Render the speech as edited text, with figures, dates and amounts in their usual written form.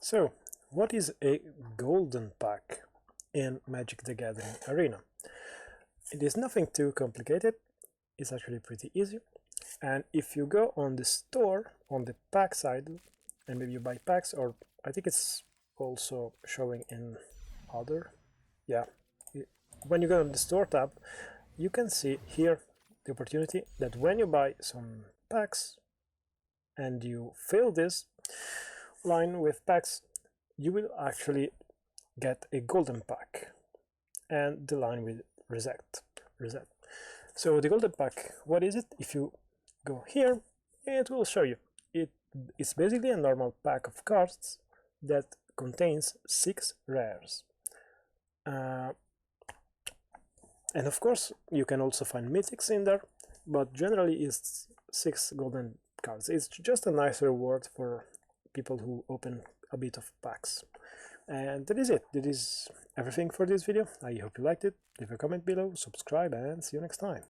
So, what is a golden pack in Magic the Gathering Arena? It is nothing too complicated, it's actually pretty easy. And if you go on the store, on the pack side, and maybe you buy packs, or I think it's also showing in other, yeah. When you go on the store tab, you can see here the opportunity that when you buy some packs and you fill this line with packs, you will actually get a golden pack and the line will reset. So the golden pack, what is it? If you go here, it will show you. It's basically a normal pack of cards that contains 6 rares. And of course, you can also find mythics in there, but generally it's 6 golden cards. It's just a nice reward for people who open a bit of packs. And that is it. That is everything for this video. I hope you liked it. Leave a comment below, subscribe, and see you next time.